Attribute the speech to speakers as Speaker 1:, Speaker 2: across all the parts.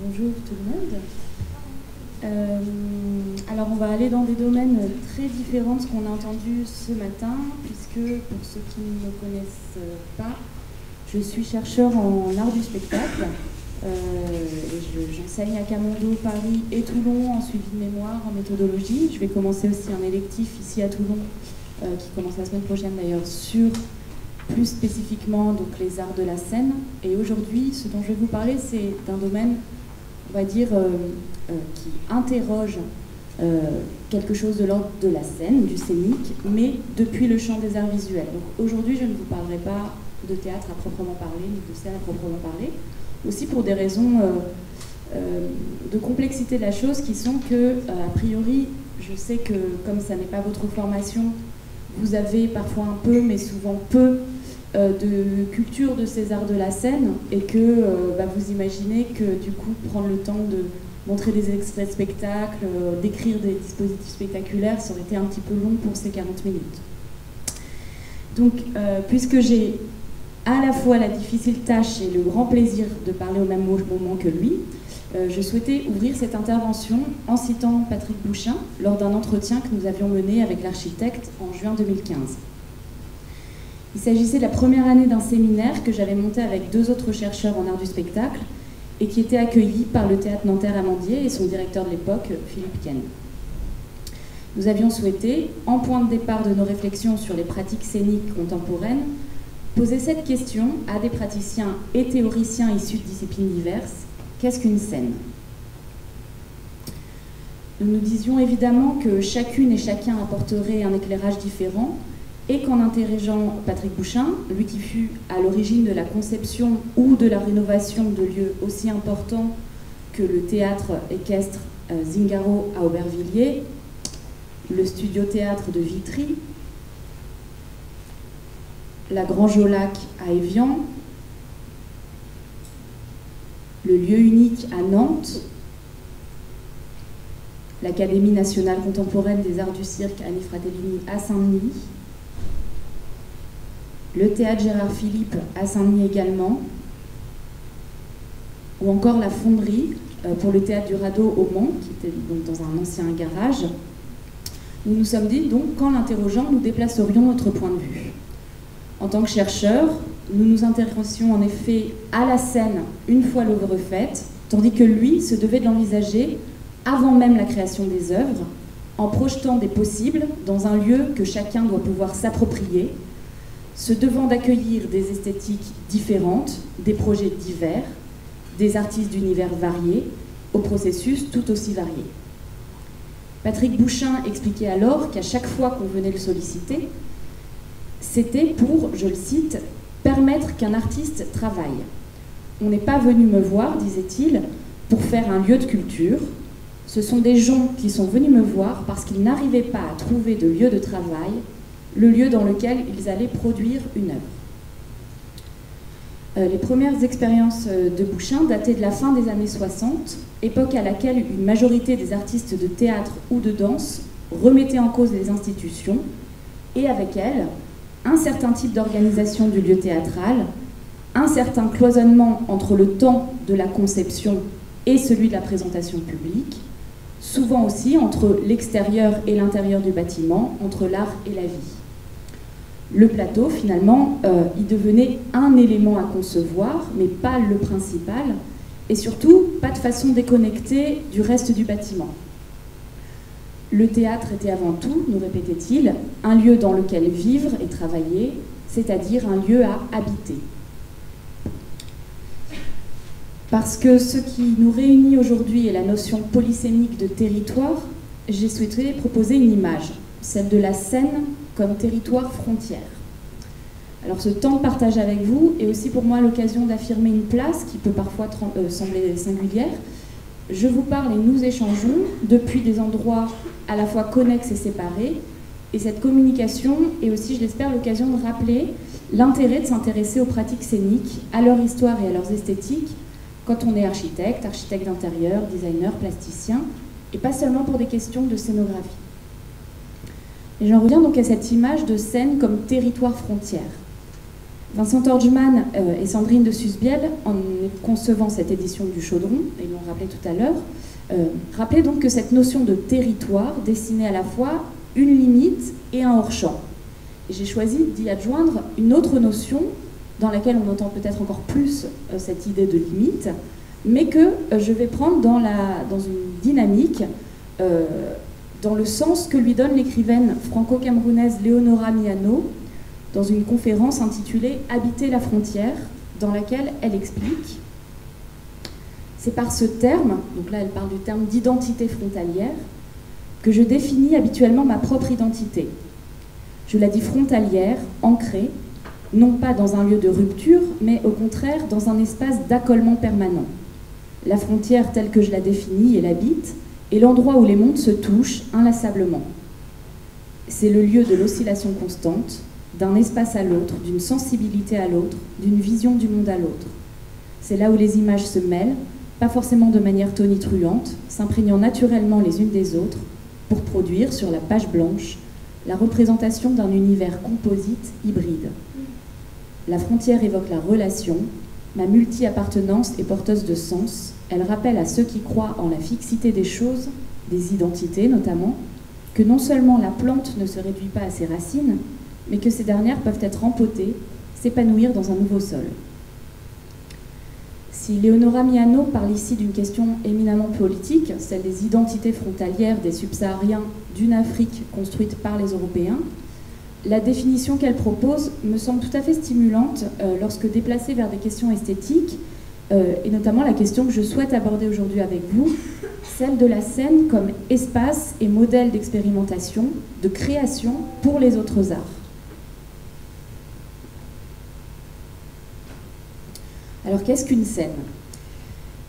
Speaker 1: Bonjour tout le monde. Alors on va aller dans des domaines très différents de ce qu'on a entendu ce matin, puisque pour ceux qui ne me connaissent pas, je suis chercheur en art du spectacle. J'enseigne à Camondo, Paris et Toulon en suivi de mémoire, en méthodologie. Je vais commencer aussi un électif ici à Toulon, qui commence la semaine prochaine d'ailleurs, sur plus spécifiquement donc, les arts de la scène. Et aujourd'hui, ce dont je vais vous parler, c'est d'un domaine, on va dire, qui interroge quelque chose de l'ordre de la scène, du scénique, mais depuis le champ des arts visuels. Donc aujourd'hui, je ne vous parlerai pas de théâtre à proprement parler, ni de scène à proprement parler, aussi pour des raisons de complexité de la chose qui sont que, a priori, je sais que comme ça n'est pas votre formation, vous avez parfois un peu, mais souvent peu, de culture de ces arts de la scène, et que vous imaginez que du coup, prendre le temps de montrer des extraits de spectacles, d'écrire des dispositifs spectaculaires, ça aurait été un petit peu long pour ces 40 minutes. Donc, puisque j'ai à la fois la difficile tâche et le grand plaisir de parler au même moment que lui, je souhaitais ouvrir cette intervention en citant Patrick Bouchain lors d'un entretien que nous avions mené avec l'architecte en juin 2015. Il s'agissait de la première année d'un séminaire que j'avais monté avec deux autres chercheurs en art du spectacle et qui était accueilli par le Théâtre Nanterre-Amandier et son directeur de l'époque, Philippe Ken. Nous avions souhaité, en point de départ de nos réflexions sur les pratiques scéniques contemporaines, poser cette question à des praticiens et théoriciens issus de disciplines diverses. Qu'est-ce qu'une scène ? Nous nous disions évidemment que chacune et chacun apporterait un éclairage différent et qu'en interrogeant Patrick Bouchain, lui qui fut à l'origine de la conception ou de la rénovation de lieux aussi importants que le théâtre équestre Zingaro à Aubervilliers, le studio-théâtre de Vitry, la Grange au Lac à Évian, le lieu unique à Nantes, l'Académie nationale contemporaine des arts du cirque Annie Fratellini à Saint-Denis, le théâtre Gérard Philippe à Saint-Denis également, ou encore la fonderie pour le théâtre du Radeau au Mans, qui était donc dans un ancien garage. Nous nous sommes dit donc qu'en l'interrogeant, nous déplacerions notre point de vue. En tant que chercheurs, nous nous intéressions en effet à la scène une fois l'œuvre faite, tandis que lui se devait de l'envisager avant même la création des œuvres, en projetant des possibles dans un lieu que chacun doit pouvoir s'approprier, se devant d'accueillir des esthétiques différentes, des projets divers, des artistes d'univers variés, au processus tout aussi varié. Patrick Bouchain expliquait alors qu'à chaque fois qu'on venait le solliciter, c'était pour, je le cite, « permettre qu'un artiste travaille. On n'est pas venu me voir, disait-il, pour faire un lieu de culture. Ce sont des gens qui sont venus me voir parce qu'ils n'arrivaient pas à trouver de lieu de travail, le lieu dans lequel ils allaient produire une œuvre. » Les premières expériences de Bouchain dataient de la fin des années 60, époque à laquelle une majorité des artistes de théâtre ou de danse remettaient en cause les institutions, et avec elles, un certain type d'organisation du lieu théâtral, un certain cloisonnement entre le temps de la conception et celui de la présentation publique, souvent aussi entre l'extérieur et l'intérieur du bâtiment, entre l'art et la vie. Le plateau, finalement, il devenait un élément à concevoir, mais pas le principal, et surtout, pas de façon déconnectée du reste du bâtiment. Le théâtre était avant tout, nous répétait-il, un lieu dans lequel vivre et travailler, c'est-à-dire un lieu à habiter. Parce que ce qui nous réunit aujourd'hui est la notion polysémique de territoire, j'ai souhaité proposer une image, celle de la scène comme territoire frontière. Alors ce temps de partage avec vous est aussi pour moi l'occasion d'affirmer une place qui peut parfois sembler singulière. Je vous parle et nous échangeons depuis des endroits à la fois connexes et séparés, et cette communication est aussi, je l'espère, l'occasion de rappeler l'intérêt de s'intéresser aux pratiques scéniques, à leur histoire et à leurs esthétiques, quand on est architecte, architecte d'intérieur, designer, plasticien, et pas seulement pour des questions de scénographie. Et j'en reviens donc à cette image de scène comme territoire frontière. Vincent Torgman et Sandrine de Susbiel, en concevant cette édition du Chaudron, et l'ont rappelé tout à l'heure, rappelaient donc que cette notion de territoire dessinait à la fois une limite et un hors-champ. Et j'ai choisi d'y adjoindre une autre notion dans laquelle on entend peut-être encore plus cette idée de limite, mais que je vais prendre dans une dynamique, dans le sens que lui donne l'écrivaine franco-camerounaise Léonora Miano dans une conférence intitulée « Habiter la frontière », dans laquelle elle explique « C'est par ce terme, donc là elle parle du terme d'identité frontalière, que je définis habituellement ma propre identité. Je la dis frontalière, ancrée, non pas dans un lieu de rupture, mais au contraire dans un espace d'accollement permanent. La frontière telle que je la définis et l'habite est l'endroit où les mondes se touchent inlassablement. C'est le lieu de l'oscillation constante, d'un espace à l'autre, d'une sensibilité à l'autre, d'une vision du monde à l'autre. C'est là où les images se mêlent, pas forcément de manière tonitruante, s'imprégnant naturellement les unes des autres, pour produire, sur la page blanche, la représentation d'un univers composite hybride. La frontière évoque la relation, ma multi-appartenance est porteuse de sens, elle rappelle à ceux qui croient en la fixité des choses, des identités notamment, que non seulement la plante ne se réduit pas à ses racines, mais que ces dernières peuvent être empotées, s'épanouir dans un nouveau sol. Si Léonora Miano parle ici d'une question éminemment politique, celle des identités frontalières des subsahariens d'une Afrique construite par les Européens, la définition qu'elle propose me semble tout à fait stimulante lorsque déplacée vers des questions esthétiques, et notamment la question que je souhaite aborder aujourd'hui avec vous, celle de la scène comme espace et modèle d'expérimentation, de création pour les autres arts. Alors qu'est-ce qu'une scène ?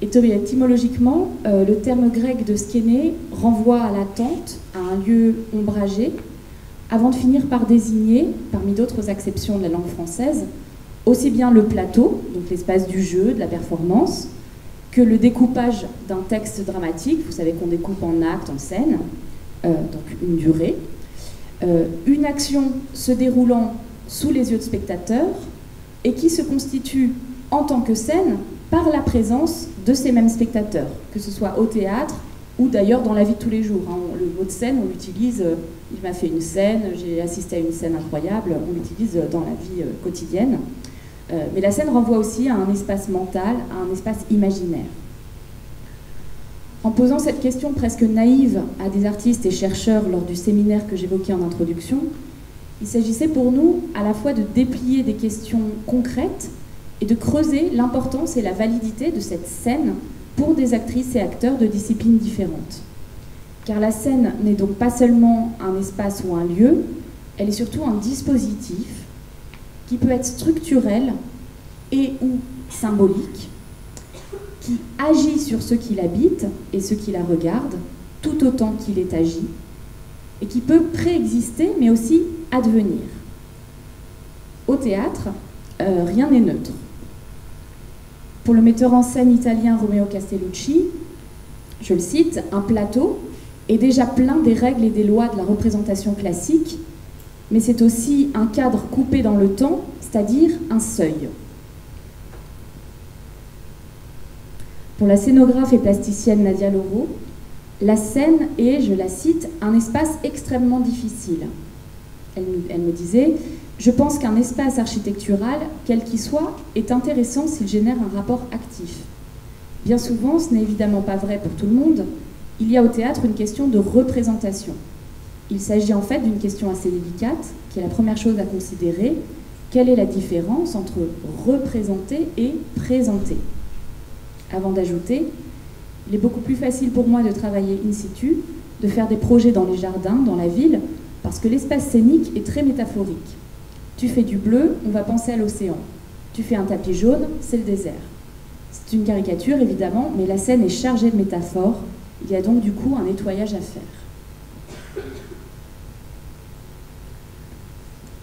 Speaker 1: Étymologiquement, le terme grec de skéné renvoie à la tente, à un lieu ombragé, avant de finir par désigner, parmi d'autres acceptions de la langue française, aussi bien le plateau, donc l'espace du jeu, de la performance, que le découpage d'un texte dramatique, vous savez qu'on découpe en actes, en scènes, donc une durée, une action se déroulant sous les yeux de spectateurs et qui se constitue en tant que scène par la présence de ces mêmes spectateurs, que ce soit au théâtre ou d'ailleurs dans la vie de tous les jours. Le mot de scène, on l'utilise, il m'a fait une scène, j'ai assisté à une scène incroyable, on l'utilise dans la vie quotidienne. Mais la scène renvoie aussi à un espace mental, à un espace imaginaire. En posant cette question presque naïve à des artistes et chercheurs lors du séminaire que j'évoquais en introduction, il s'agissait pour nous à la fois de déplier des questions concrètes et de creuser l'importance et la validité de cette scène pour des actrices et acteurs de disciplines différentes. Car la scène n'est donc pas seulement un espace ou un lieu, elle est surtout un dispositif qui peut être structurel et ou symbolique, qui agit sur ceux qui l'habitent et ceux qui la regardent, tout autant qu'il est agi, et qui peut préexister mais aussi advenir. Au théâtre, rien n'est neutre. Pour le metteur en scène italien Romeo Castellucci, je le cite, un plateau est déjà plein des règles et des lois de la représentation classique, mais c'est aussi un cadre coupé dans le temps, c'est-à-dire un seuil. Pour la scénographe et plasticienne Nadia Loro, la scène est, je la cite, un espace extrêmement difficile. Elle me disait « Je pense qu'un espace architectural, quel qu'il soit, est intéressant s'il génère un rapport actif. Bien souvent, ce n'est évidemment pas vrai pour tout le monde. Il y a au théâtre une question de représentation. Il s'agit en fait d'une question assez délicate, qui est la première chose à considérer. Quelle est la différence entre représenter et présenter ? Avant d'ajouter, il est beaucoup plus facile pour moi de travailler in situ, de faire des projets dans les jardins, dans la ville, parce que l'espace scénique est très métaphorique. Tu fais du bleu, on va penser à l'océan. Tu fais un tapis jaune, c'est le désert. C'est une caricature, évidemment, mais la scène est chargée de métaphores. Il y a donc du coup un nettoyage à faire.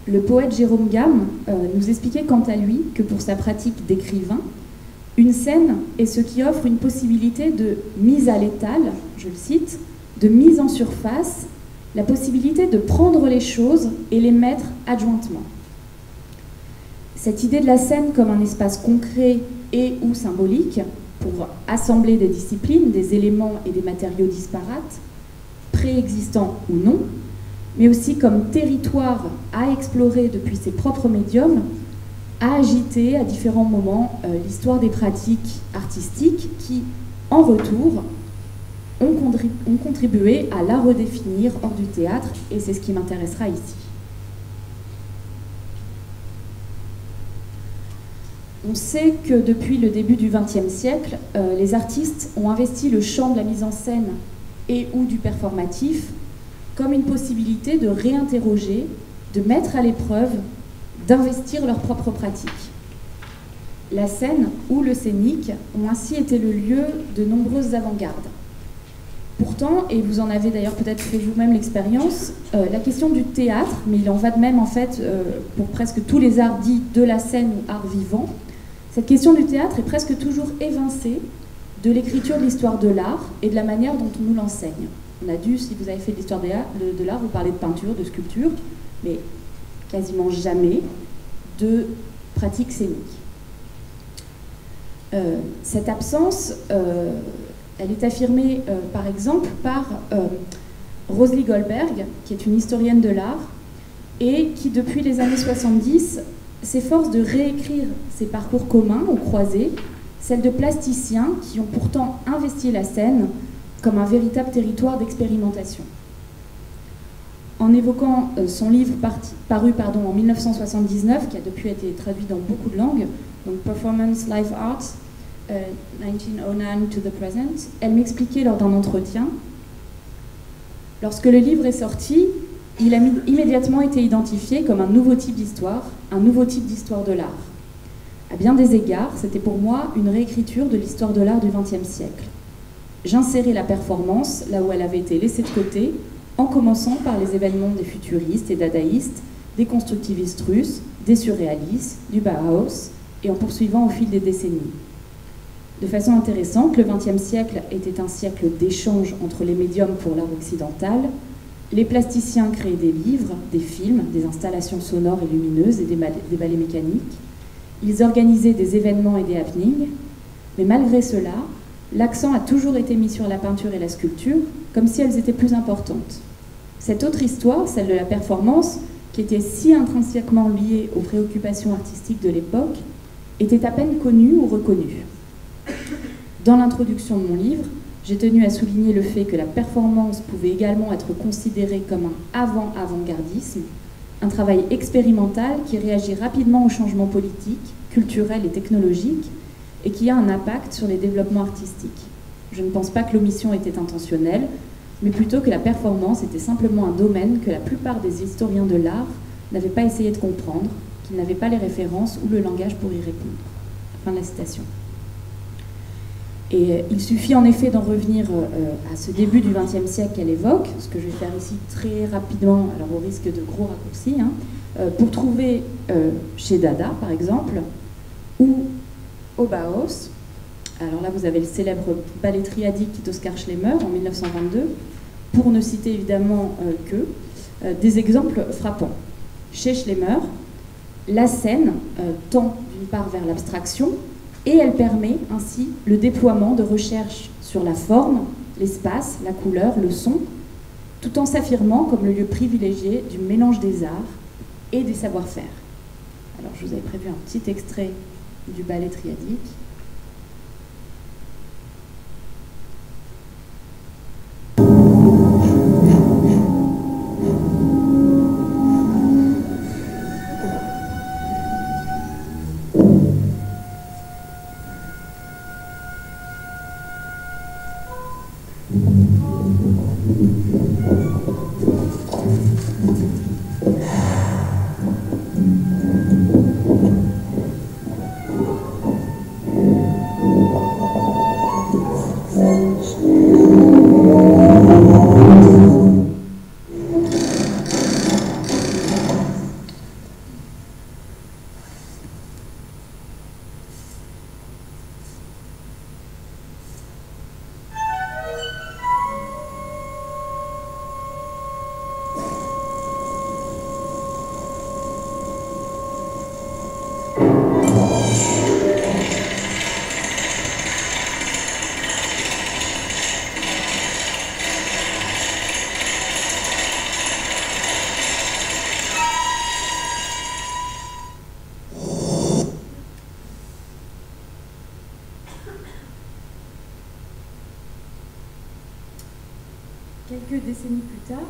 Speaker 1: Le poète Jérôme Gamme nous expliquait quant à lui que pour sa pratique d'écrivain, une scène est ce qui offre une possibilité de mise à l'étal, je le cite, de mise en surface, la possibilité de prendre les choses et les mettre adjointement. Cette idée de la scène comme un espace concret et ou symbolique pour assembler des disciplines, des éléments et des matériaux disparates, préexistants ou non, mais aussi comme territoire à explorer depuis ses propres médiums, a agité à différents moments l'histoire des pratiques artistiques qui, en retour, ont contribué à la redéfinir hors du théâtre, et c'est ce qui m'intéressera ici. On sait que depuis le début du XXe siècle, les artistes ont investi le champ de la mise en scène et ou du performatif comme une possibilité de réinterroger, de mettre à l'épreuve, d'investir leurs propres pratiques. La scène ou le scénique ont ainsi été le lieu de nombreuses avant-gardes. Pourtant, et vous en avez d'ailleurs peut-être fait vous-même l'expérience, la question du théâtre, mais il en va de même en fait pour presque tous les arts dits de la scène ou arts vivants, cette question du théâtre est presque toujours évincée de l'écriture de l'histoire de l'art et de la manière dont on nous l'enseigne. On a dû, si vous avez fait de l'histoire de l'art, vous parlez de peinture, de sculpture, mais quasiment jamais de pratique scénique. Cette absence, elle est affirmée par exemple par Rosalie Goldberg, qui est une historienne de l'art, et qui depuis les années 70 s'efforce de réécrire ces parcours communs aux croisées, celles de plasticiens qui ont pourtant investi la scène comme un véritable territoire d'expérimentation. En évoquant son livre paru en 1979, qui a depuis été traduit dans beaucoup de langues, donc Performance Live Arts, 1909 to the Present, elle m'expliquait lors d'un entretien: lorsque le livre est sorti, il a immédiatement été identifié comme un nouveau type d'histoire de l'art. À bien des égards, c'était pour moi une réécriture de l'histoire de l'art du XXe siècle. J'insérais la performance là où elle avait été laissée de côté, en commençant par les événements des futuristes et dadaïstes, des constructivistes russes, des surréalistes, du Bauhaus, et en poursuivant au fil des décennies. De façon intéressante, le XXe siècle était un siècle d'échange entre les médiums pour l'art occidental. Les plasticiens créaient des livres, des films, des installations sonores et lumineuses et des ballets mécaniques. Ils organisaient des événements et des happenings, mais malgré cela, l'accent a toujours été mis sur la peinture et la sculpture, comme si elles étaient plus importantes. Cette autre histoire, celle de la performance, qui était si intrinsèquement liée aux préoccupations artistiques de l'époque, était à peine connue ou reconnue. Dans l'introduction de mon livre, j'ai tenu à souligner le fait que la performance pouvait également être considérée comme un avant-avant-gardisme, un travail expérimental qui réagit rapidement aux changements politiques, culturels et technologiques et qui a un impact sur les développements artistiques. Je ne pense pas que l'omission était intentionnelle, mais plutôt que la performance était simplement un domaine que la plupart des historiens de l'art n'avaient pas essayé de comprendre, qu'ils n'avaient pas les références ou le langage pour y répondre. Fin de la citation. Et il suffit en effet d'en revenir à ce début du XXe siècle qu'elle évoque, ce que je vais faire ici très rapidement, alors au risque de gros raccourcis, pour trouver chez Dada, par exemple, ou au Bauhaus. Alors là, vous avez le célèbre ballet triadique d'Oskar Schlemmer en 1922, pour ne citer évidemment que des exemples frappants. Chez Schlemmer, la scène tend d'une part vers l'abstraction, et elle permet ainsi le déploiement de recherches sur la forme, l'espace, la couleur, le son, tout en s'affirmant comme le lieu privilégié du mélange des arts et des savoir-faire. Alors je vous avais prévu un petit extrait du ballet triadique. Quelques décennies plus tard,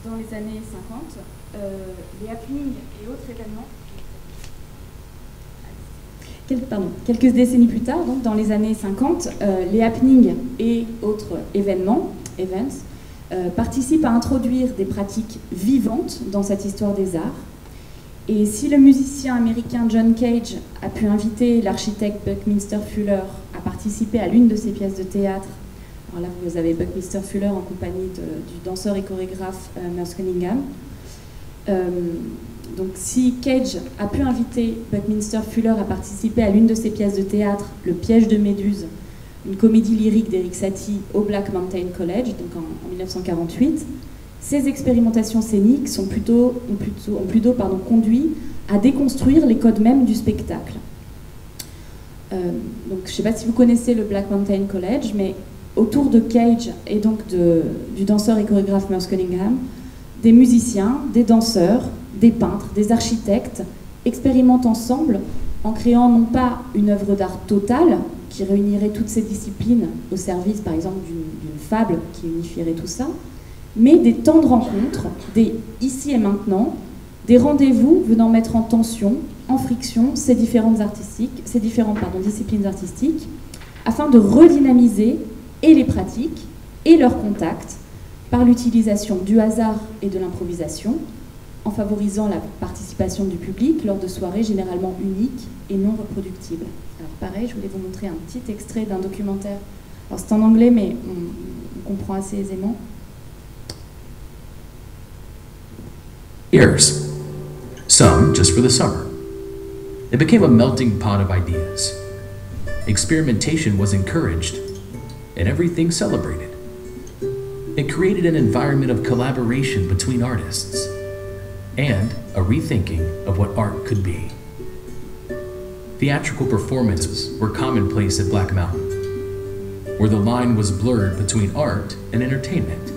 Speaker 1: dans les années 50, les happenings et autres événements... Quelques décennies plus tard, donc dans les années 50, les happenings et autres événements, events, participent à introduire des pratiques vivantes dans cette histoire des arts. Et si le musicien américain John Cage a pu inviter l'architecte Buckminster Fuller à participer à l'une de ses pièces de théâtre, alors là vous avez Buckminster Fuller en compagnie du danseur et chorégraphe Merce Cunningham. Donc si Cage a pu inviter Buckminster Fuller à participer à l'une de ses pièces de théâtre, Le piège de Méduse, une comédie lyrique d'Eric Satie au Black Mountain College, donc en 1948, ces expérimentations scéniques ont plutôt conduit à déconstruire les codes mêmes du spectacle. Donc je ne sais pas si vous connaissez le Black Mountain College, mais autour de Cage et donc du danseur et chorégraphe Merce Cunningham, des musiciens, des danseurs, des peintres, des architectes expérimentent ensemble en créant non pas une œuvre d'art totale qui réunirait toutes ces disciplines au service par exemple d'une fable qui unifierait tout ça, mais des temps de rencontre, des ici et maintenant, des rendez-vous venant mettre en tension, en friction ces différentes disciplines artistiques, afin de redynamiser et les pratiques et leurs contacts par l'utilisation du hasard et de l'improvisation, en favorisant la participation du public lors de soirées généralement uniques et non reproductibles. Alors pareil, je voulais vous montrer un petit extrait d'un documentaire. Alors c'est en anglais, mais on comprend assez aisément.
Speaker 2: Years, some just for the summer. It became a melting pot of ideas. Experimentation was encouraged, and everything celebrated. It created an environment of collaboration between artists, and a rethinking of what art could be. Theatrical performances were commonplace at Black Mountain, where the line was blurred between art and entertainment.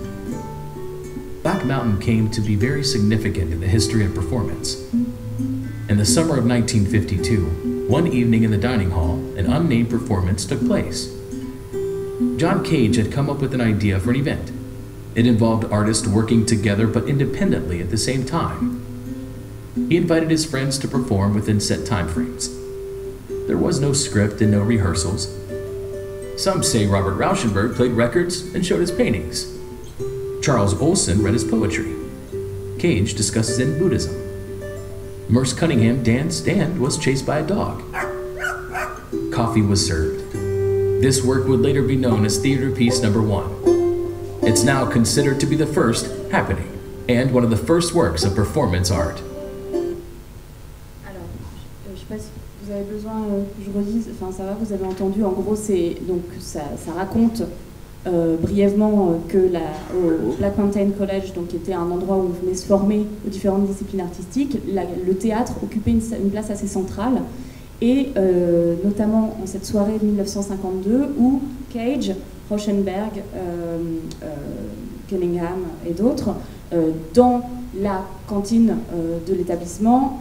Speaker 2: Black Mountain came to be very significant in the history of performance. In the summer of 1952, one evening in the dining hall, an unnamed performance took place. John Cage had come up with an idea for an event. It involved artists working together but independently at the same time. He invited his friends to perform within set time frames. There was no script and no rehearsals. Some say Robert Rauschenberg played records and showed his paintings. Charles Olson read his poetry. Cage discussed Zen Buddhism. Merce Cunningham danced and was chased by a dog. Coffee was served. This work would later be known as Theater Piece No. 1. It's now considered to be the first happening and one of the first works of performance art.
Speaker 1: Alors, je ne sais pas si vous avez besoin que je redise, enfin ça va, vous avez entendu, en gros donc ça raconte brièvement que au Black Mountain College, donc, qui était un endroit où on venait se former aux différentes disciplines artistiques, le théâtre occupait une place assez centrale, et notamment en cette soirée de 1952 où Cage, Rauschenberg, Cunningham et d'autres, dans la cantine de l'établissement,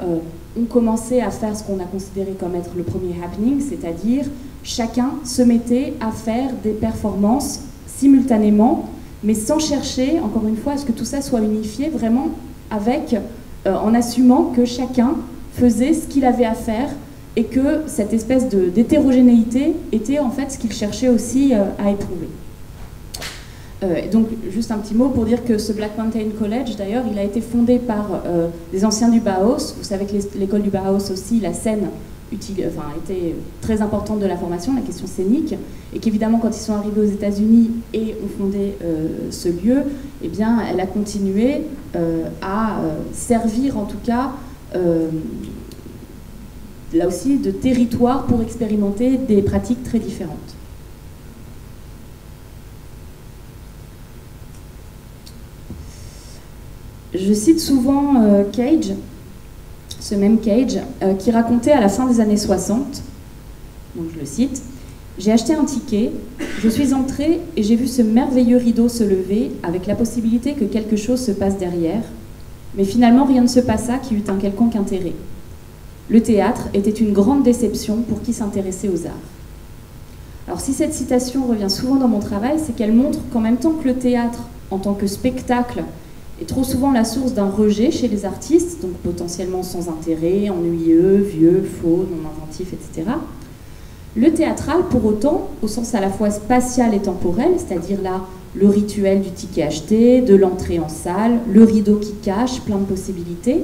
Speaker 1: ont commencé à faire ce qu'on a considéré comme être le premier happening, c'est-à-dire chacun se mettait à faire des performances simultanément, mais sans chercher, encore une fois, à ce que tout ça soit unifié, vraiment en assumant que chacun faisait ce qu'il avait à faire et que cette espèce d'hétérogénéité était en fait ce qu'il cherchait aussi à éprouver. Donc juste un petit mot pour dire que ce Black Mountain College, d'ailleurs, il a été fondé par des anciens du Bauhaus. Vous savez que l'école du Bauhaus aussi, la scène était très importante de la formation, la question scénique, et qu'évidemment quand ils sont arrivés aux États-Unis et ont fondé ce lieu, eh bien, elle a continué à servir en tout cas là aussi de territoire pour expérimenter des pratiques très différentes. Je cite souvent Cage ce même Cage, qui racontait à la fin des années 60, donc je le cite, « J'ai acheté un ticket, je suis entrée et j'ai vu ce merveilleux rideau se lever avec la possibilité que quelque chose se passe derrière, mais finalement rien ne se passa qui eût un quelconque intérêt. Le théâtre était une grande déception pour qui s'intéressait aux arts. » Alors si cette citation revient souvent dans mon travail, c'est qu'elle montre qu'en même temps que le théâtre, en tant que spectacle, est trop souvent la source d'un rejet chez les artistes, donc potentiellement sans intérêt, ennuyeux, vieux, faux, non inventif, etc. Le théâtral, pour autant, au sens à la fois spatial et temporel, c'est-à-dire là, le rituel du ticket acheté, de l'entrée en salle, le rideau qui cache, plein de possibilités,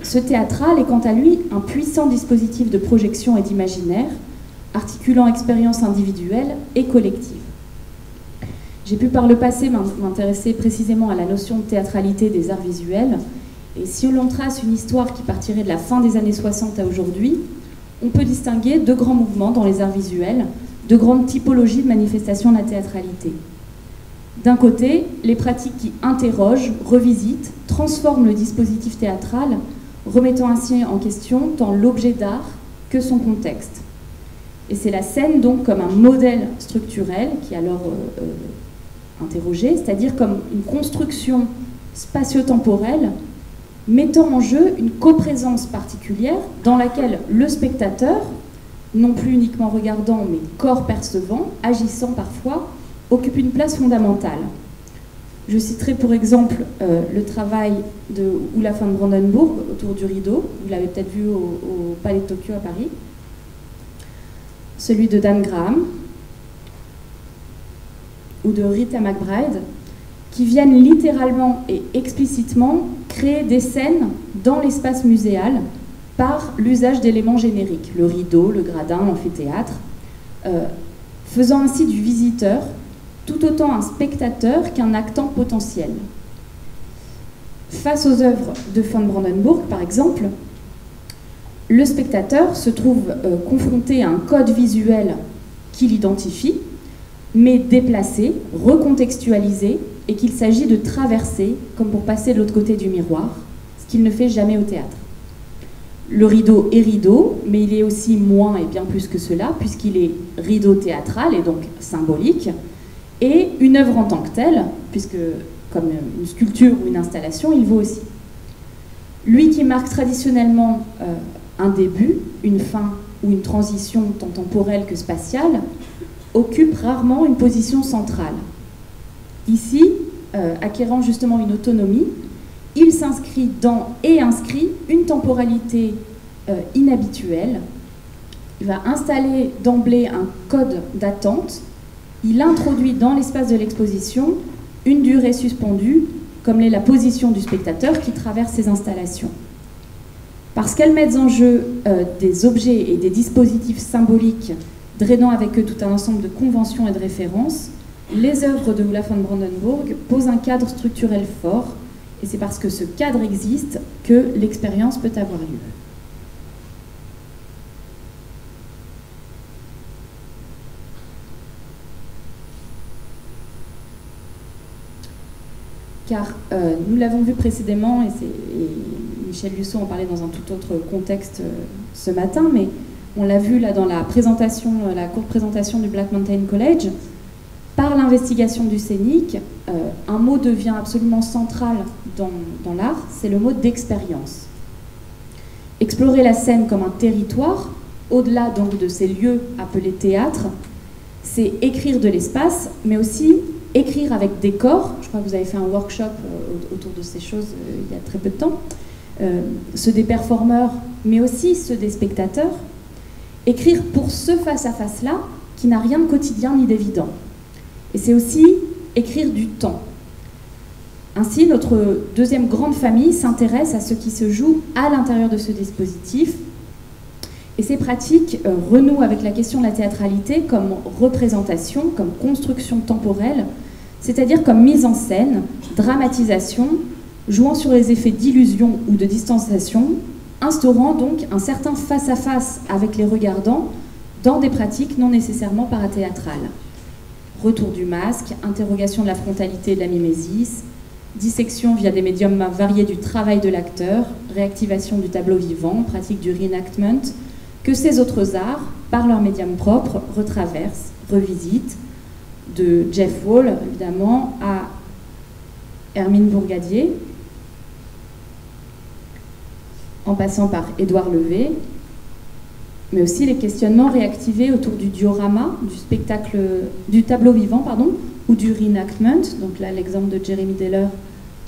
Speaker 1: ce théâtral est quant à lui un puissant dispositif de projection et d'imaginaire, articulant expériences individuelles et collectives. J'ai pu par le passé m'intéresser précisément à la notion de théâtralité des arts visuels, et si l'on trace une histoire qui partirait de la fin des années 60 à aujourd'hui, on peut distinguer deux grands mouvements dans les arts visuels, deux grandes typologies de manifestation de la théâtralité. D'un côté, les pratiques qui interrogent, revisitent, transforment le dispositif théâtral, remettant ainsi en question tant l'objet d'art que son contexte. Et c'est la scène donc comme un modèle structurel qui est alors interrogé, c'est-à-dire comme une construction spatio-temporelle mettant en jeu une coprésence particulière dans laquelle le spectateur, non plus uniquement regardant mais corps percevant, agissant parfois, occupe une place fondamentale. Je citerai pour exemple le travail de Ulla von Brandenburg autour du rideau, vous l'avez peut-être vu au Palais de Tokyo à Paris, celui de Dan Graham ou de Rita McBride, qui viennent littéralement et explicitement créer des scènes dans l'espace muséal par l'usage d'éléments génériques, le rideau, le gradin, l'amphithéâtre, faisant ainsi du visiteur tout autant un spectateur qu'un actant potentiel. Face aux œuvres de von Brandenburg, par exemple, le spectateur se trouve confronté à un code visuel qui l'identifie, mais déplacé, recontextualisé, et qu'il s'agit de traverser, comme pour passer de l'autre côté du miroir, ce qu'il ne fait jamais au théâtre. Le rideau est rideau, mais il est aussi moins et bien plus que cela, puisqu'il est rideau théâtral et donc symbolique, et une œuvre en tant que telle, puisque comme une sculpture ou une installation, il vaut aussi. Lui qui marque traditionnellement un début, une fin ou une transition tant temporelle que spatiale, occupe rarement une position centrale. Ici, acquérant justement une autonomie, il s'inscrit dans et inscrit une temporalité inhabituelle. Il va installer d'emblée un code d'attente. Il introduit dans l'espace de l'exposition une durée suspendue, comme l'est la position du spectateur qui traverse ces installations. Parce qu'elles mettent en jeu des objets et des dispositifs symboliques, drainant avec eux tout un ensemble de conventions et de références, les œuvres de Ulla von Brandenburg posent un cadre structurel fort, et c'est parce que ce cadre existe que l'expérience peut avoir lieu. Car nous l'avons vu précédemment, et Michel Lusso en parlait dans un tout autre contexte ce matin, mais on l'a vu là dans la présentation, la courte présentation du Black Mountain College, par l'investigation du scénique, un mot devient absolument central dans l'art, c'est le mot d'expérience. Explorer la scène comme un territoire, au-delà donc de ces lieux appelés théâtre, c'est écrire de l'espace, mais aussi écrire avec des corps. Je crois que vous avez fait un workshop autour de ces choses il y a très peu de temps. Ceux des performeurs, mais aussi ceux des spectateurs. Écrire pour ce face-à-face-là qui n'a rien de quotidien ni d'évident. Et c'est aussi écrire du temps. Ainsi, notre deuxième grande famille s'intéresse à ce qui se joue à l'intérieur de ce dispositif. Et ces pratiques renouent avec la question de la théâtralité comme représentation, comme construction temporelle, c'est-à-dire comme mise en scène, dramatisation, jouant sur les effets d'illusion ou de distanciation, instaurant donc un certain face-à-face avec les regardants dans des pratiques non nécessairement parathéâtrales. Retour du masque, interrogation de la frontalité et de la mimésis, dissection via des médiums variés du travail de l'acteur, réactivation du tableau vivant, pratique du reenactment, que ces autres arts, par leur médium propre, retraversent, revisitent, de Jeff Wall, évidemment, à Hermine Bourgadier, en passant par Édouard Levé, mais aussi les questionnements réactivés autour du diorama, du tableau vivant, pardon, ou du reenactment. Donc là, l'exemple de Jeremy Deller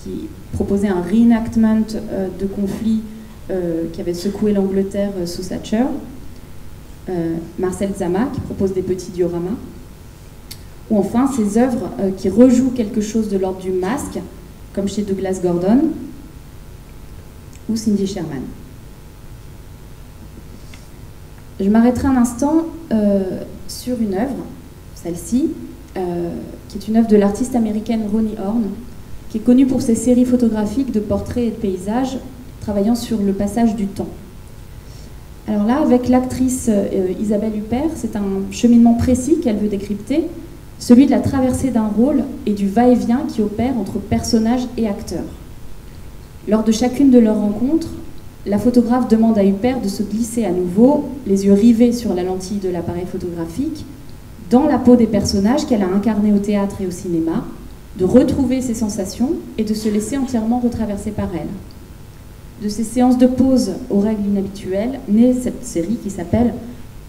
Speaker 1: qui proposait un reenactment de conflits qui avait secoué l'Angleterre sous Thatcher. Marcel Zama qui propose des petits dioramas. Ou enfin ces œuvres qui rejouent quelque chose de l'ordre du masque, comme chez Douglas Gordon ou Cindy Sherman. Je m'arrêterai un instant sur une œuvre, celle-ci, qui est une œuvre de l'artiste américaine Roni Horn, qui est connue pour ses séries photographiques de portraits et de paysages, travaillant sur le passage du temps. Alors là, avec l'actrice Isabelle Huppert, c'est un cheminement précis qu'elle veut décrypter, celui de la traversée d'un rôle et du va-et-vient qui opère entre personnages et acteurs. Lors de chacune de leurs rencontres, la photographe demande à Huppert de se glisser à nouveau, les yeux rivés sur la lentille de l'appareil photographique, dans la peau des personnages qu'elle a incarnés au théâtre et au cinéma, de retrouver ses sensations et de se laisser entièrement retraverser par elle. De ces séances de pause aux règles inhabituelles, naît cette série qui s'appelle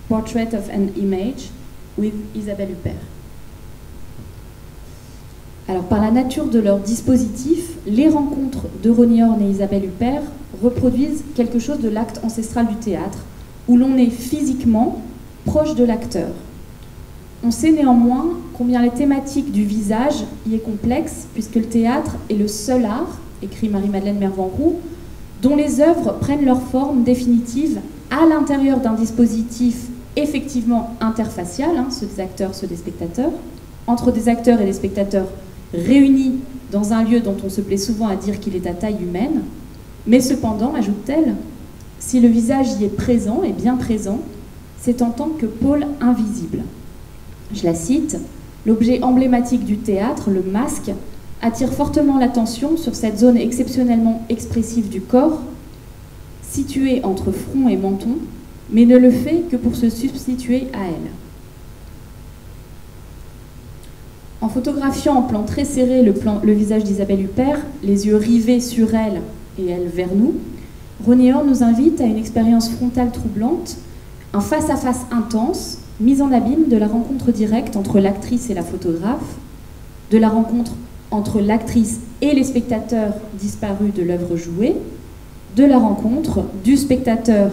Speaker 1: Portrait of an Image with Isabelle Huppert. Alors, par la nature de leur dispositif, les rencontres de Roni Horn et Isabelle Huppert reproduisent quelque chose de l'acte ancestral du théâtre, où l'on est physiquement proche de l'acteur. On sait néanmoins combien les thématiques du visage y est complexe, puisque le théâtre est le seul art, écrit Marie-Madeleine Mervan-Roux, dont les œuvres prennent leur forme définitive à l'intérieur d'un dispositif effectivement interfacial, ceux des acteurs, ceux des spectateurs, entre des acteurs et des spectateurs réunis dans un lieu dont on se plaît souvent à dire qu'il est à taille humaine, mais cependant, ajoute-t-elle, si le visage y est présent et bien présent, c'est en tant que pôle invisible. Je la cite, « L'objet emblématique du théâtre, le masque, attire fortement l'attention sur cette zone exceptionnellement expressive du corps, située entre front et menton, mais ne le fait que pour se substituer à elle. » En photographiant en plan très serré le visage d'Isabelle Huppert, les yeux rivés sur elle et elle vers nous, Roni Horn nous invite à une expérience frontale troublante, un face-à-face intense, mise en abîme de la rencontre directe entre l'actrice et la photographe, de la rencontre entre l'actrice et les spectateurs disparus de l'œuvre jouée, de la rencontre du spectateur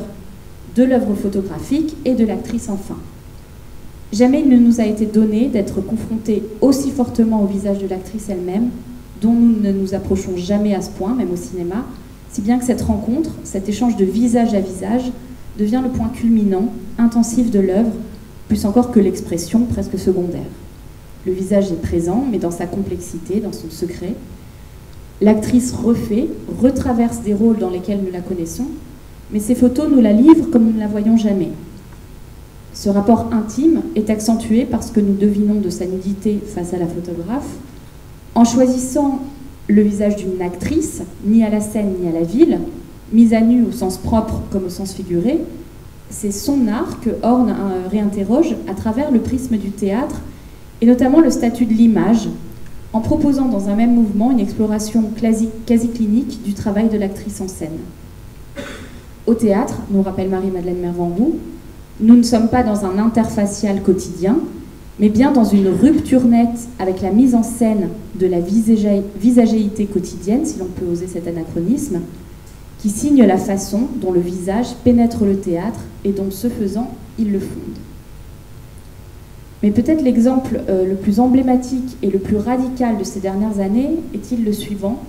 Speaker 1: de l'œuvre photographique et de l'actrice enfin. Jamais il ne nous a été donné d'être confrontés aussi fortement au visage de l'actrice elle-même, dont nous ne nous approchons jamais à ce point, même au cinéma, si bien que cette rencontre, cet échange de visage à visage, devient le point culminant, intensif de l'œuvre, plus encore que l'expression presque secondaire. Le visage est présent, mais dans sa complexité, dans son secret. L'actrice refait, retraverse des rôles dans lesquels nous la connaissons, mais ces photos nous la livrent comme nous ne la voyons jamais. Ce rapport intime est accentué parce que nous devinons de sa nudité face à la photographe. En choisissant le visage d'une actrice, ni à la scène ni à la ville, mise à nu au sens propre comme au sens figuré, c'est son art que Horn réinterroge à travers le prisme du théâtre et notamment le statut de l'image, en proposant dans un même mouvement une exploration quasi clinique du travail de l'actrice en scène. Au théâtre, nous rappelle Marie-Madeleine Mervan-Roux, nous ne sommes pas dans un interfacial quotidien, mais bien dans une rupture nette avec la mise en scène de la visagéité quotidienne, si l'on peut oser cet anachronisme, qui signe la façon dont le visage pénètre le théâtre et dont, ce faisant, il le fonde. Mais peut-être l'exemple le plus emblématique et le plus radical de ces dernières années est-il le suivant,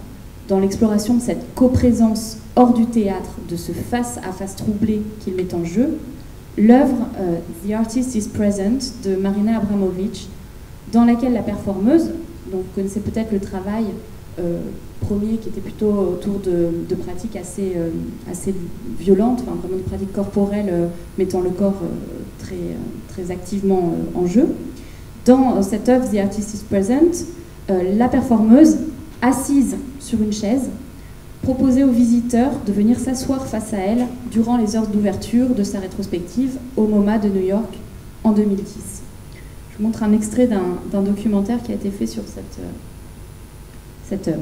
Speaker 1: dans l'exploration de cette coprésence hors du théâtre, de ce face-à-face troublé qu'il met en jeu, l'œuvre The Artist is Present de Marina Abramovic, dans laquelle la performeuse, dont vous connaissez peut-être le travail premier qui était plutôt autour de pratiques assez violentes, enfin, vraiment de pratiques corporelles mettant le corps très activement en jeu. Dans cette œuvre The Artist is Present, la performeuse assise sur une chaise, proposait aux visiteurs de venir s'asseoir face à elle durant les heures d'ouverture de sa rétrospective au MoMA de New York en 2010. Je vous montre un extrait d'un documentaire qui a été fait sur cette œuvre.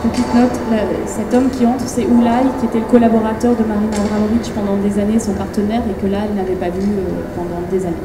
Speaker 1: Petite note, cet homme qui entre, c'est Ulay, qui était le collaborateur de Marina Abramović pendant des années, son partenaire, et que là, elle n'avait pas vu pendant des années.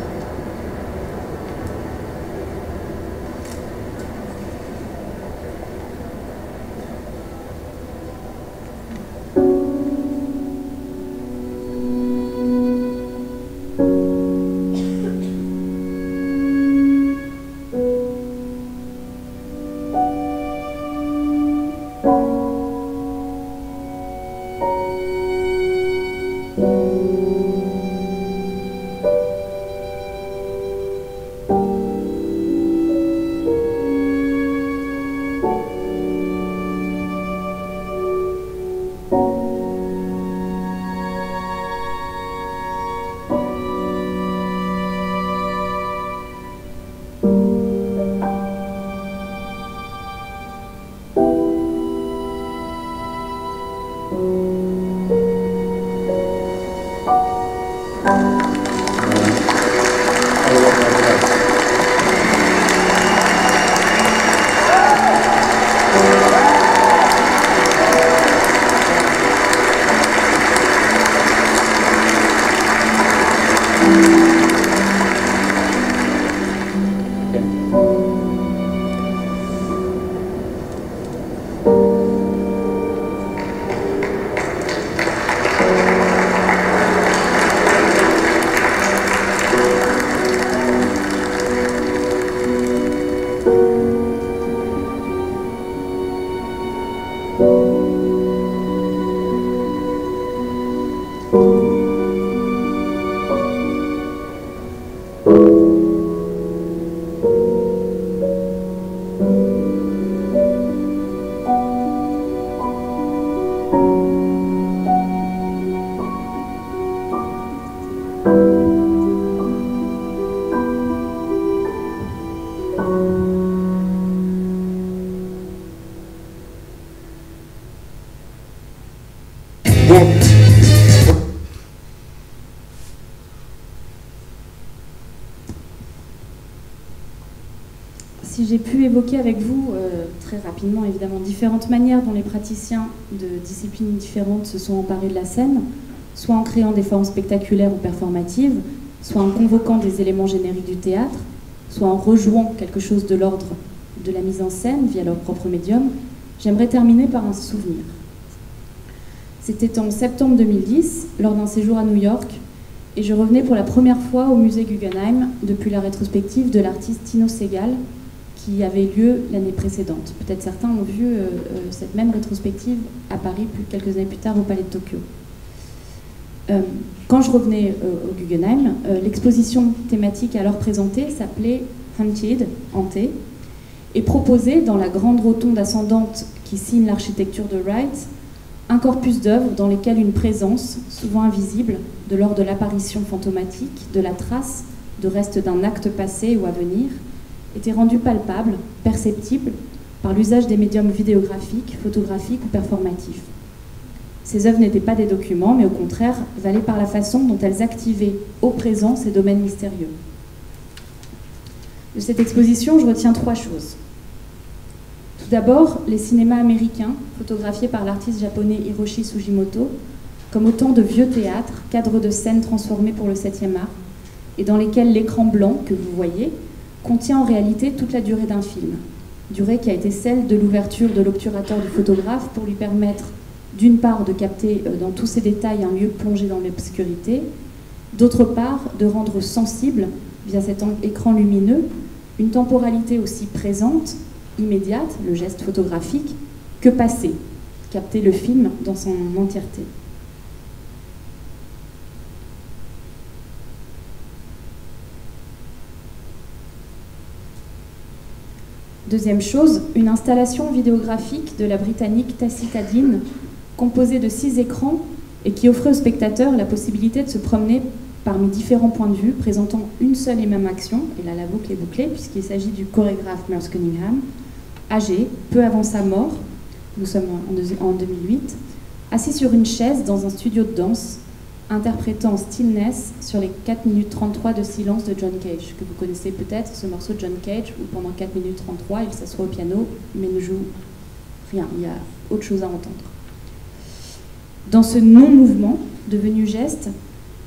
Speaker 1: Si j'ai pu évoquer avec vous, très rapidement évidemment, différentes manières dont les praticiens de disciplines différentes se sont emparés de la scène, soit en créant des formes spectaculaires ou performatives, soit en convoquant des éléments génériques du théâtre, soit en rejouant quelque chose de l'ordre de la mise en scène via leur propre médium, j'aimerais terminer par un souvenir. C'était en septembre 2010, lors d'un séjour à New York, et je revenais pour la première fois au musée Guggenheim depuis la rétrospective de l'artiste Tino Sehgal, qui avait lieu l'année précédente. Peut-être certains ont vu cette même rétrospective à Paris quelques années plus tard au Palais de Tokyo. Quand je revenais au Guggenheim, l'exposition thématique alors présentée s'appelait Haunted, hanté, et proposait dans la grande rotonde ascendante qui signe l'architecture de Wright Un corpus d'œuvres dans lesquelles une présence, souvent invisible, de l'ordre de l'apparition fantomatique, de la trace, de reste d'un acte passé ou à venir, était rendue palpable, perceptible, par l'usage des médiums vidéographiques, photographiques ou performatifs. Ces œuvres n'étaient pas des documents, mais au contraire, valaient par la façon dont elles activaient au présent ces domaines mystérieux. De cette exposition, je retiens 3 choses. Tout d'abord, les cinémas américains, photographiés par l'artiste japonais Hiroshi Sugimoto, comme autant de vieux théâtres, cadres de scènes transformés pour le 7e art, et dans lesquels l'écran blanc que vous voyez contient en réalité toute la durée d'un film, durée qui a été celle de l'ouverture de l'obturateur du photographe pour lui permettre d'une part de capter dans tous ses détails un lieu plongé dans l'obscurité, d'autre part de rendre sensible, via cet écran lumineux, une temporalité aussi présente, immédiate, le geste photographique, que passée, capter le film dans son entièreté. Deuxième chose, une installation vidéographique de la Britannique Tacitadine, composée de 6 écrans et qui offrait aux spectateurs la possibilité de se promener parmi différents points de vue, présentant une seule et même action, et là la boucle est bouclée, puisqu'il s'agit du chorégraphe Merce Cunningham, âgé, peu avant sa mort, nous sommes en 2008, assis sur une chaise dans un studio de danse, interprétant Stillness sur les 4 minutes 33 de silence de John Cage, que vous connaissez peut-être, ce morceau de John Cage, où pendant 4 minutes 33, il s'assoit au piano, mais ne joue rien, il y a autre chose à entendre. Dans ce non-mouvement, devenu geste,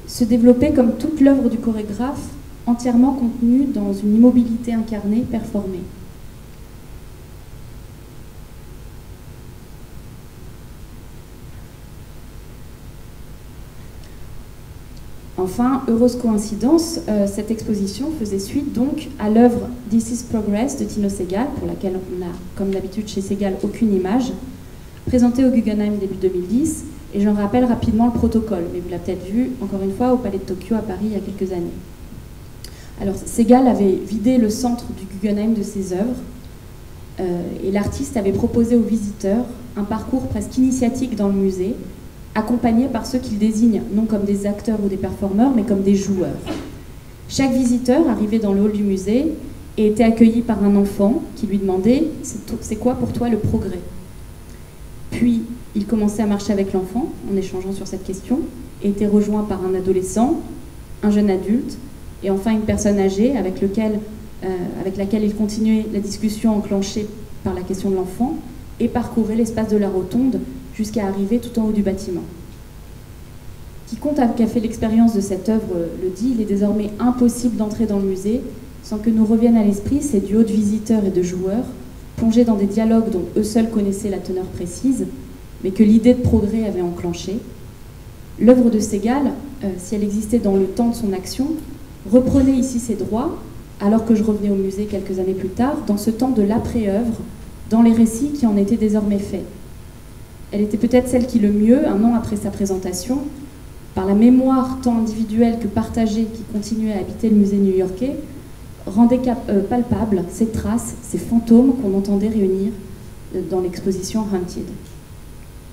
Speaker 1: se développait comme toute l'œuvre du chorégraphe, entièrement contenue dans une immobilité incarnée, performée. Enfin, heureuse coïncidence, cette exposition faisait suite donc à l'œuvre This is Progress de Tino Sehgal, pour laquelle on n'a, comme d'habitude chez Sehgal, aucune image, présentée au Guggenheim début 2010, et j'en rappelle rapidement le protocole, mais vous l'avez peut-être vu, encore une fois, au Palais de Tokyo à Paris il y a quelques années. Alors, Sehgal avait vidé le centre du Guggenheim de ses œuvres, et l'artiste avait proposé aux visiteurs un parcours presque initiatique dans le musée, accompagné par ceux qu'il désigne non comme des acteurs ou des performeurs, mais comme des joueurs. Chaque visiteur arrivait dans le hall du musée et était accueilli par un enfant qui lui demandait « C'est quoi pour toi le progrès ?» Puis, il commençait à marcher avec l'enfant en échangeant sur cette question et était rejoint par un adolescent, un jeune adulte et enfin une personne âgée avec laquelle il continuait la discussion enclenchée par la question de l'enfant et parcourait l'espace de la rotonde jusqu'à arriver tout en haut du bâtiment. Quiconque a fait l'expérience de cette œuvre le dit, il est désormais impossible d'entrer dans le musée sans que nous reviennent à l'esprit ces duos de visiteurs et de joueurs, plongés dans des dialogues dont eux seuls connaissaient la teneur précise, mais que l'idée de progrès avait enclenché. L'œuvre de Sehgal, si elle existait dans le temps de son action, reprenait ici ses droits, alors que je revenais au musée quelques années plus tard, dans ce temps de l'après-œuvre, dans les récits qui en étaient désormais faits. Elle était peut-être celle qui, le mieux, un an après sa présentation, par la mémoire tant individuelle que partagée qui continuait à habiter le musée new-yorkais, rendait palpables ces traces, ces fantômes qu'on entendait réunir dans l'exposition Haunted.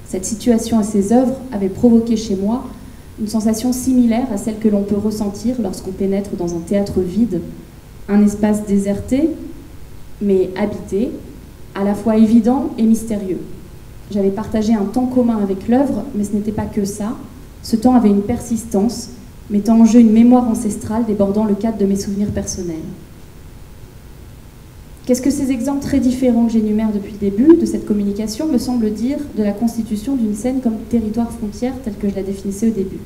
Speaker 1: Cette situation et ces œuvres avaient provoqué chez moi une sensation similaire à celle que l'on peut ressentir lorsqu'on pénètre dans un théâtre vide, un espace déserté, mais habité, à la fois évident et mystérieux. J'avais partagé un temps commun avec l'œuvre, mais ce n'était pas que ça. Ce temps avait une persistance, mettant en jeu une mémoire ancestrale débordant le cadre de mes souvenirs personnels. Qu'est-ce que ces exemples très différents que j'énumère depuis le début de cette communication me semblent dire de la constitution d'une scène comme territoire frontière telle que je la définissais au début?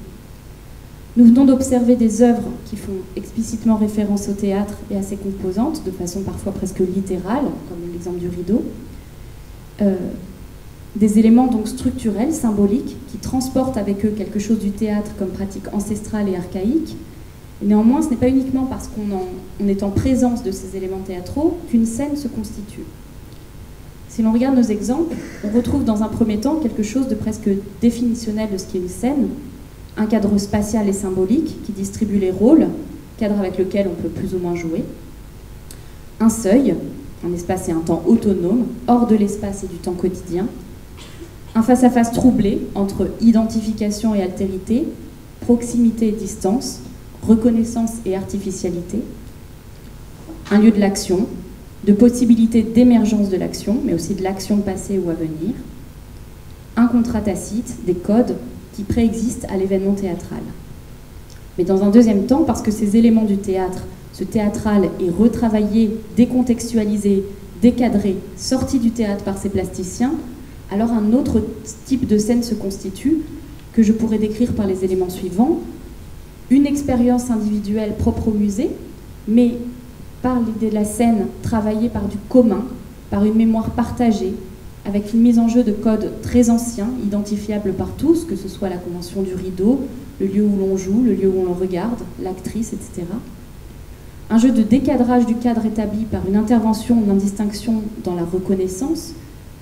Speaker 1: Nous venons d'observer des œuvres qui font explicitement référence au théâtre et à ses composantes, de façon parfois presque littérale, comme l'exemple du rideau. Des éléments donc structurels, symboliques, qui transportent avec eux quelque chose du théâtre comme pratique ancestrale et archaïque. Et néanmoins, ce n'est pas uniquement parce qu'on est en présence de ces éléments théâtraux qu'une scène se constitue. Si l'on regarde nos exemples, on retrouve dans un premier temps quelque chose de presque définitionnel de ce qu'est une scène, un cadre spatial et symbolique qui distribue les rôles, cadre avec lequel on peut plus ou moins jouer, un seuil, un espace et un temps autonome, hors de l'espace et du temps quotidien, Un face-à-face troublé entre identification et altérité, proximité et distance, reconnaissance et artificialité. Un lieu de l'action, de possibilités d'émergence de l'action, mais aussi de l'action passée ou à venir. Un contrat tacite, des codes qui préexistent à l'événement théâtral. Mais dans un deuxième temps, parce que ces éléments du théâtre, ce théâtral est retravaillé, décontextualisé, décadré, sorti du théâtre par ces plasticiens, alors un autre type de scène se constitue, que je pourrais décrire par les éléments suivants. Une expérience individuelle propre au musée, mais par l'idée de la scène travaillée par du commun, par une mémoire partagée, avec une mise en jeu de codes très anciens, identifiables par tous, que ce soit la convention du rideau, le lieu où l'on joue, le lieu où l'on regarde, l'actrice, etc. Un jeu de décadrage du cadre établi par une intervention d'indistinction dans la reconnaissance,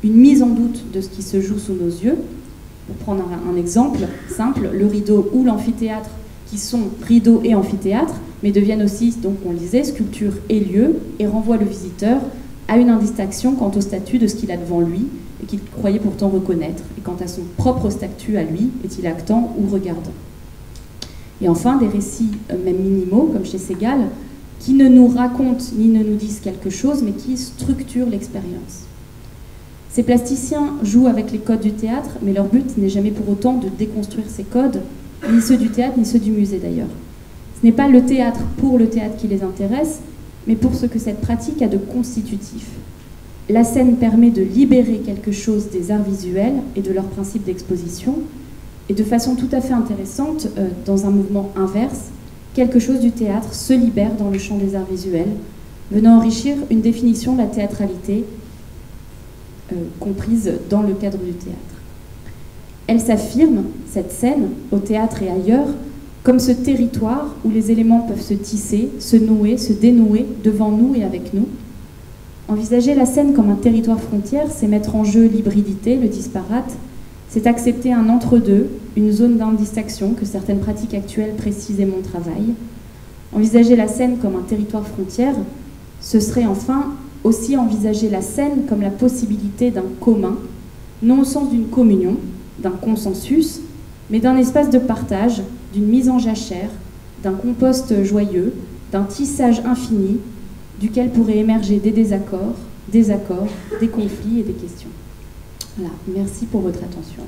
Speaker 1: une mise en doute de ce qui se joue sous nos yeux. Pour prendre un exemple simple, le rideau ou l'amphithéâtre, qui sont rideau et amphithéâtre, mais deviennent aussi, donc on le disait, sculpture et lieu, et renvoient le visiteur à une indistinction quant au statut de ce qu'il a devant lui, et qu'il croyait pourtant reconnaître, et quant à son propre statut à lui, est-il actant ou regardant. Et enfin, des récits même minimaux, comme chez Segal, qui ne nous racontent ni ne nous disent quelque chose, mais qui structurent l'expérience. Ces plasticiens jouent avec les codes du théâtre, mais leur but n'est jamais pour autant de déconstruire ces codes, ni ceux du théâtre, ni ceux du musée d'ailleurs. Ce n'est pas le théâtre pour le théâtre qui les intéresse, mais pour ce que cette pratique a de constitutif. La scène permet de libérer quelque chose des arts visuels et de leur principe d'exposition, et de façon tout à fait intéressante, dans un mouvement inverse, quelque chose du théâtre se libère dans le champ des arts visuels, venant enrichir une définition de la théâtralité comprise dans le cadre du théâtre. Elle s'affirme, cette scène, au théâtre et ailleurs, comme ce territoire où les éléments peuvent se tisser, se nouer, se dénouer devant nous et avec nous. Envisager la scène comme un territoire frontière, c'est mettre en jeu l'hybridité, le disparate, c'est accepter un entre-deux, une zone d'indistinction que certaines pratiques actuelles précisément travaillent. Envisager la scène comme un territoire frontière, ce serait enfin aussi envisager la scène comme la possibilité d'un commun, non au sens d'une communion, d'un consensus, mais d'un espace de partage, d'une mise en jachère, d'un compost joyeux, d'un tissage infini, duquel pourraient émerger des désaccords, des accords, des conflits et des questions. Voilà, merci pour votre attention.